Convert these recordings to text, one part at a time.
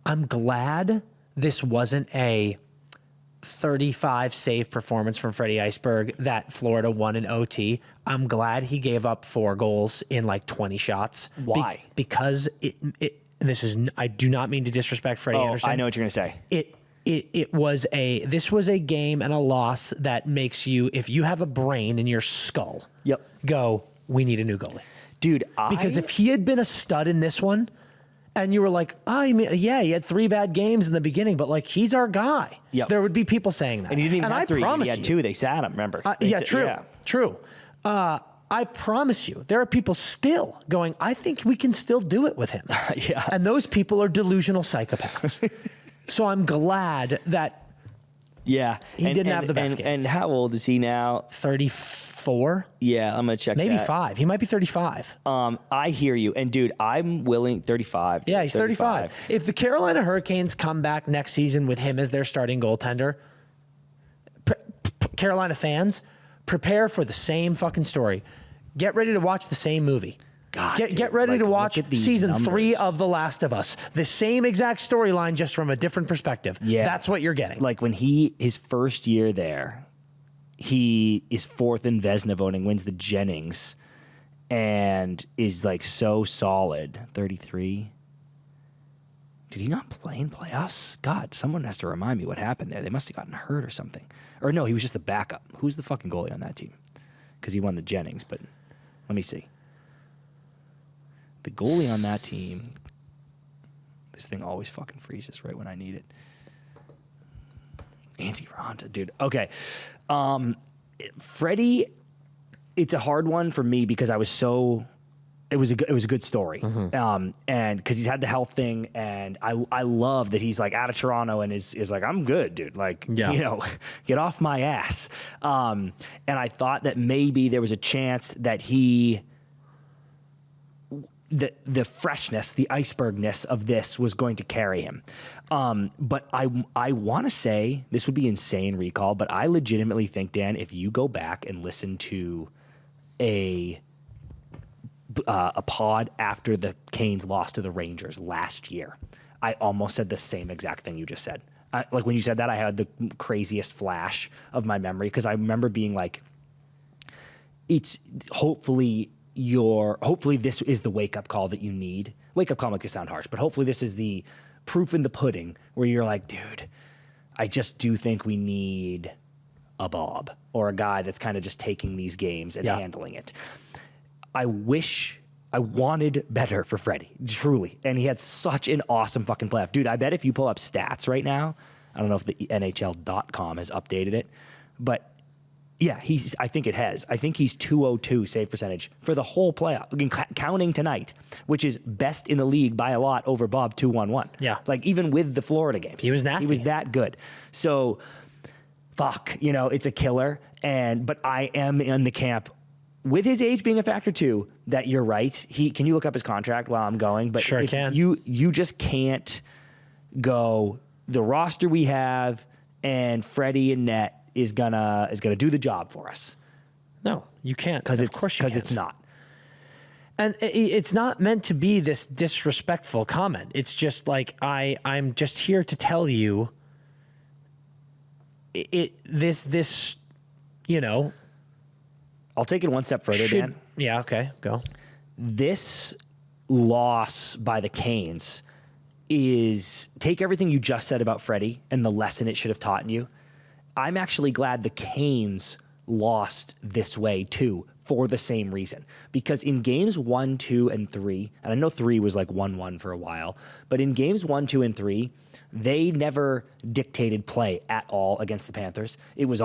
I'm glad this wasn't a 35 save performance from Freddie Iceberg that Florida won in OT. I'm glad he gave up 4 goals in like 20 shots. Why? Because I do not mean to disrespect Freddie Anderson. I know what you're going to say. This was a game and a loss that makes you, if you have a brain in your skull, go, we need a new goalie. Dude, because if he had been a stud in this one, and you were like, he had 3 bad games in the beginning, but like, he's our guy. There would be people saying that. And he didn't even have 3. He had 2. They sat him, remember? True. I promise you, there are people still going, I think we can still do it with him. And those people are delusional psychopaths. So I'm glad that he didn't have the best game. And how old is he now? 34? Yeah, I'm going to check Maybe that. 5. He might be 35. I hear you. And, dude, I'm willing... 35. Yeah, he's 35. If the Carolina Hurricanes come back next season with him as their starting goaltender, Carolina fans, prepare for the same fucking story. Get ready to watch the same movie. God, get ready to watch season 3 of The Last of Us. The same exact storyline, just from a different perspective. Yeah. That's what you're getting. Like when his first year there, he is 4th in Vezina voting, wins the Jennings, and is like so solid. 33. Did he not play in playoffs? God, someone has to remind me what happened there. They must have gotten hurt or something. Or no, he was just the backup. Who's the fucking goalie on that team? Because he won the Jennings, but let me see. The goalie on that team, this thing always fucking freezes right when I need it. Antti Raanta, dude. Okay. Freddie, it's a hard one for me because I was so... It was a good story. And because he's had the health thing, and I love that he's like out of Toronto and is like, I'm good, dude. Like, get off my ass. And I thought that maybe there was a chance that the freshness, the icebergness of this was going to carry him. But I want to say, this would be insane recall, but I legitimately think, Dan, if you go back and listen to a pod after the Canes lost to the Rangers last year, I almost said the same exact thing you just said. Like when you said that, I had the craziest flash of my memory, because I remember being like, it's hopefully this is the wake-up call that you need. Wake-up call makes it sound harsh, but hopefully this is the proof in the pudding where you're like, dude, I just do think we need a Bob or a guy that's kind of just taking these games and handling it. I wanted better for Freddie, truly. And he had such an awesome fucking playoff. Dude, I bet if you pull up stats right now, I don't know if the NHL.com has updated it, but yeah, I think it has. I think he's 202 save percentage for the whole playoff, counting tonight, which is best in the league by a lot over Bob 2-1-1. Yeah. Like even with the Florida games. He was nasty. He was that good. So, fuck, it's a killer. But I am in the camp, with his age being a factor too, that you're right. Can you look up his contract while I'm going? But sure can. You just can't go, the roster we have and Freddie and Net is gonna do the job for us. No, you can't. Because it's not. And it's not meant to be this disrespectful comment. It's just like, I'm just here to tell you this, I'll take it one step further, Dan. Yeah, okay, go. This loss by the Canes is, take everything you just said about Freddie and the lesson it should have taught you. I'm actually glad the Canes lost this way too, for the same reason. Because in games 1, 2, and 3, and I know 3 was like 1-1 for a while, but in games 1, 2, and 3, they never dictated play at all against the Panthers. It was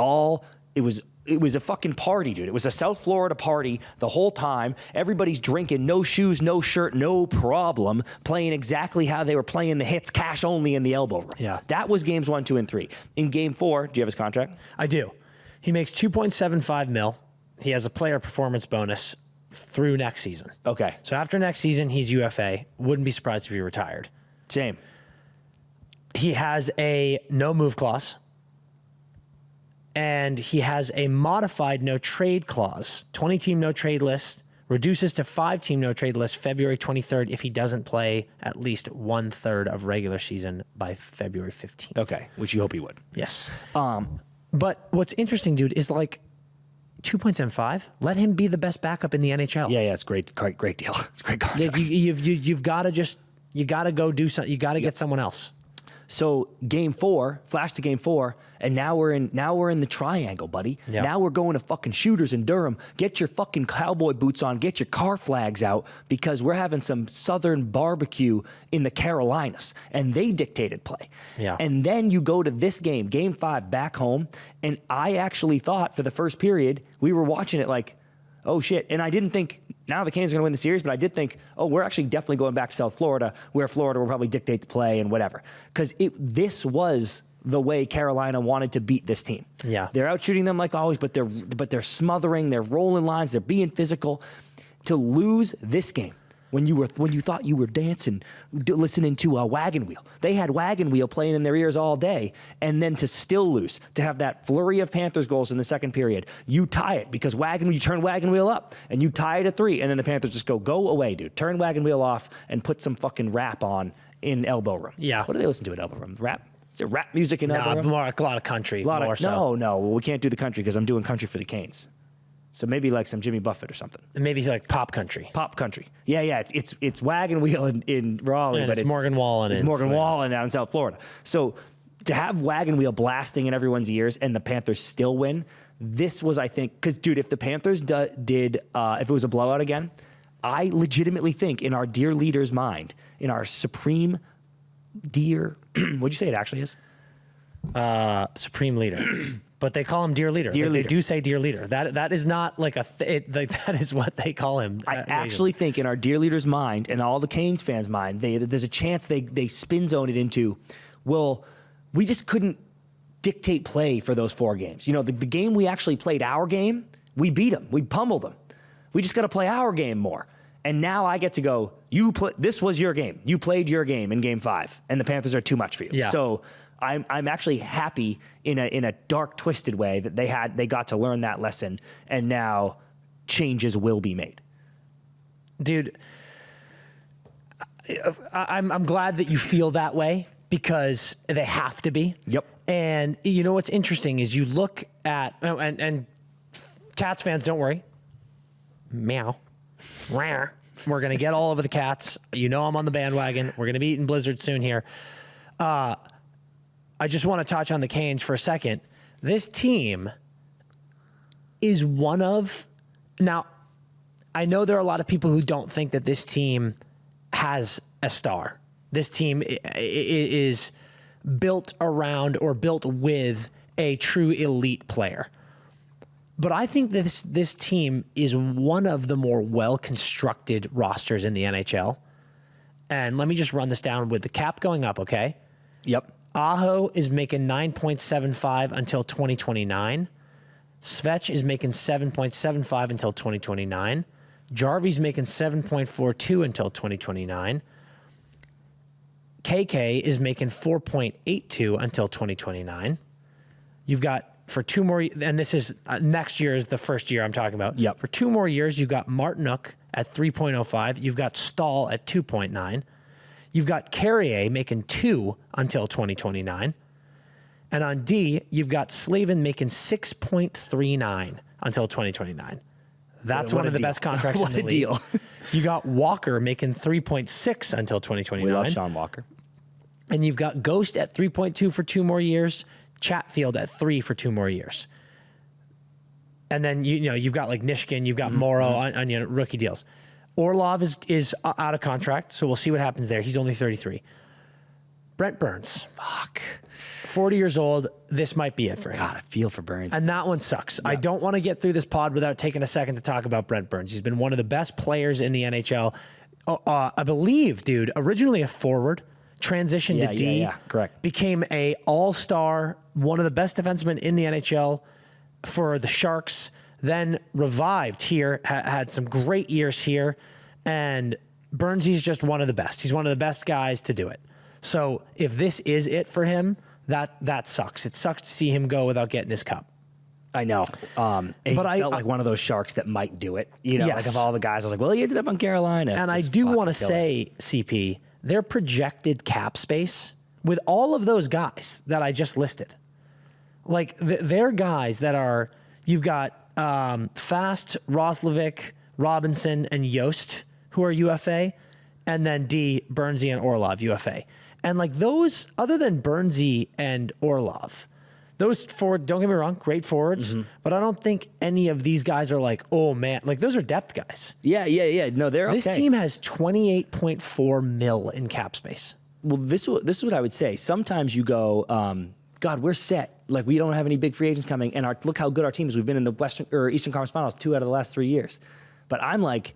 a fucking party, dude. It was a South Florida party the whole time. Everybody's drinking, no shoes, no shirt, no problem, playing exactly how they were playing the hits, cash only in the elbow room. Yeah. That was games 1, 2, and 3. In game 4, do you have his contract? I do. He makes $2.75 million. He has a player performance bonus through next season. Okay. So after next season, he's UFA. Wouldn't be surprised if he retired. Same. He has a no move clause. And he has a modified no trade clause, 20-team no trade list, reduces to 5-team no-trade list February 23rd if he doesn't play at least 1/3 of regular season by February 15th. Okay, which you hope he would. Yes. But what's interesting, dude, is like 2.75. Let him be the best backup in the NHL. Yeah, it's great deal. It's a great contract. You've got to you got to go do something. You got to get someone else. So game 4, flash to game 4, and now we're in the triangle, buddy. Yeah. Now we're going to fucking Shooters in Durham. Get your fucking cowboy boots on. Get your car flags out because we're having some Southern barbecue in the Carolinas, and they dictated play. Yeah. And then you go to this game, game 5, back home, and I actually thought for the first period we were watching it like, oh shit. And I didn't think now the Canes are going to win the series, but I did think, oh, we're actually definitely going back to South Florida, where Florida will probably dictate the play and whatever. Because this was the way Carolina wanted to beat this team. Yeah. They're out shooting them like always, but they're smothering, they're rolling lines, they're being physical. To lose this game when you thought you were dancing, listening to a Wagon Wheel. They had Wagon Wheel playing in their ears all day, and then to still lose, to have that flurry of Panthers goals in the second period, you tie it because you turn Wagon Wheel up and you tie it at 3, and then the Panthers just go away, dude. Turn Wagon Wheel off and put some fucking rap on in Elbow Room. Yeah. What do they listen to at Elbow Room? Rap? Is there rap music in Elbow Room? More, a lot of country. So. No, well, we can't do the country because I'm doing country for the Canes. So maybe like some Jimmy Buffett or something. Maybe like pop country. Pop country. Yeah. It's Wagon Wheel in Raleigh, and but it's Morgan Wallen. It's Morgan Wallen down in South Florida. So to have Wagon Wheel blasting in everyone's ears and the Panthers still win, this was, I think, because dude, if the Panthers did if it was a blowout again, I legitimately think in our dear leader's mind, in our supreme dear, what'd you say it actually is? Supreme leader. But they call him Dear Leader. They do say Dear Leader. That is not like that is what they call him. I actually think in our Dear Leader's mind and all the Canes fans' mind, there's a chance they spin zone it into, well, we just couldn't dictate play for those 4 games. You know, the game we actually played our game, we beat them. We pummeled them. We just got to play our game more. And now I get to go, this was your game. You played your game in game 5, and the Panthers are too much for you. Yeah. So I'm actually happy in a dark, twisted way that they got to learn that lesson, and now changes will be made. Dude, I'm glad that you feel that way because they have to be. Yep. And you know what's interesting is you look at and Cats fans, don't worry. Meow. We're gonna get all over the Cats. You know I'm on the bandwagon. We're gonna be eating Blizzard soon here. I just want to touch on the Canes for a second. This team is one of... Now, I know there are a lot of people who don't think that this team has a star. This team is built around or built with a true elite player. But I think this team is one of the more well-constructed rosters in the NHL. And let me just run this down with the cap going up, okay? Yep. Aho is making 9.75 until 2029. Svech is making 7.75 until 2029. Jarvy's making 7.42 until 2029. KK is making 4.82 until 2029. You've got for 2 more, and this is next year is the first year I'm talking about. Yep. For 2 more years, you've got Martinuk at 3.05. You've got Stahl at 2.9. You've got Carrier making 2 until 2029. And on D, you've got Slavin making 6.39 until 2029. That's one of the best contracts in the league. What a deal. You got Walker making 3.6 until 2029. We love Sean Walker. And you've got Ghost at 3.2 for 2 more years, Chatfield at 3 for 2 more years. And then you've got like Nishkin, you've got Morrow on rookie deals. Orlov is out of contract, so we'll see what happens there. He's only 33. Brent Burns. Fuck. 40 years old. This might be it for him. God, I feel for Burns. And that one sucks. Yeah. I don't want to get through this pod without taking a second to talk about Brent Burns. He's been one of the best players in the NHL. I believe, dude, originally a forward, transitioned to D. Yeah, correct. Became a all-star, one of the best defensemen in the NHL for the Sharks. Then revived here, had some great years here. And Burnsy's just one of the best. He's one of the best guys to do it. So if this is it for him, that sucks. It sucks to see him go without getting his cup. I know. But I felt like one of those sharks that might do it. You know, like of all the guys, I was like, well, he ended up on Carolina. And I do want to say, CP, their projected cap space with all of those guys that I just listed, like they're guys that are, you've got Fast, Roslovic, Robinson, and Yost, who are UFA, and then D, Bernsey and Orlov, UFA. And like those, other than Bernsey and Orlov, those four, don't get me wrong, great forwards, but I don't think any of these guys are like, oh man, like those are depth guys. Yeah. No, they're okay. This team has 28.4 mil in cap space. Well, this is what I would say. Sometimes you go, God, we're set. Like we don't have any big free agents coming, and look how good our team is. We've been in the Western or Eastern Conference Finals 2 out of the last 3 years. But I'm like,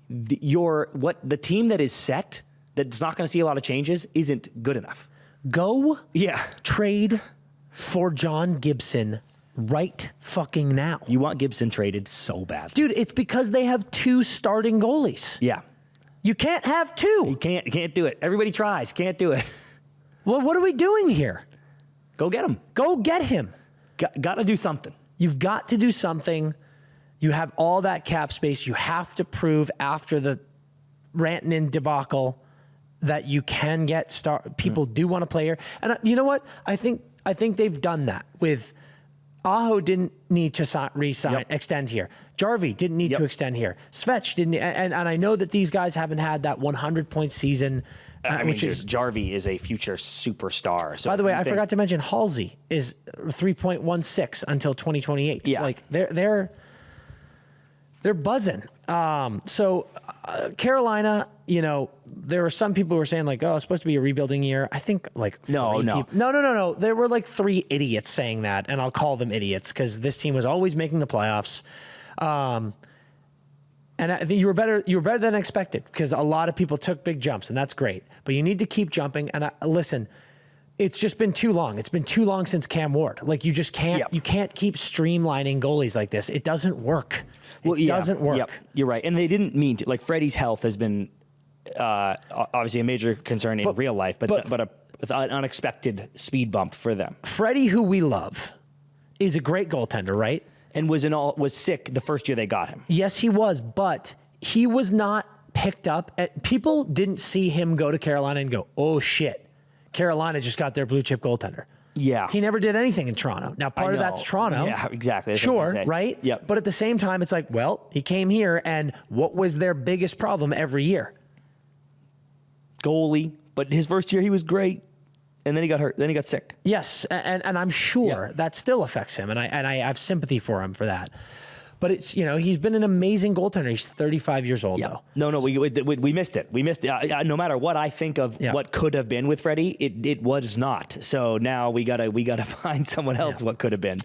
the team that is set, that's not going to see a lot of changes, isn't good enough. Go trade for John Gibson right fucking now. You want Gibson traded so bad. Dude, it's because they have 2 starting goalies. Yeah. You can't have 2. You can't do it. Everybody tries. Can't do it. Well, what are we doing here? Go get him. Go get him. Got to do something. You've got to do something. You have all that cap space. You have to prove after the Rantanen debacle that you can get people do want to play here. And you know what? I think they've done that with Aho didn't need to re-sign, extend here. Jarvie didn't need to extend here. Svech didn't, and I know that these guys haven't had that 100-point season. I mean, Jarvie is a future superstar. So by the way, I forgot to mention Halsey is 3.16 until 2028. Yeah, like they're buzzing. Carolina, you know, there were some people who were saying like, oh, it's supposed to be a rebuilding year. I think like no. There were like 3 idiots saying that, and I'll call them idiots because this team was always making the playoffs. And I think you were better than expected because a lot of people took big jumps, and that's great. But you need to keep jumping. And listen, it's just been too long. It's been too long since Cam Ward. Like you just can't. You can't keep streamlining goalies like this. It doesn't work. It doesn't work. Yep, you're right. And they didn't mean to. Like Freddie's health has been obviously a major concern in real life, but an unexpected speed bump for them. Freddie, who we love, is a great goaltender, right? And was sick the first year they got him. Yes, he was, but he was not picked up. People didn't see him go to Carolina and go, oh shit, Carolina just got their blue chip goaltender. Yeah. He never did anything in Toronto. Now, part of that's Toronto. Yeah, exactly. Sure, right? Yep. But at the same time, it's like, well, he came here, and what was their biggest problem every year? Goalie. But his first year, he was great. And then he got hurt. Then he got sick. Yes, and I'm sure that still affects him, and I have sympathy for him for that. But it's, you know, he's been an amazing goaltender. He's 35 years old, though. No, we missed it. We missed it. No matter what I think of what could have been with Freddie, it was not. So now we gotta find someone else what could have been.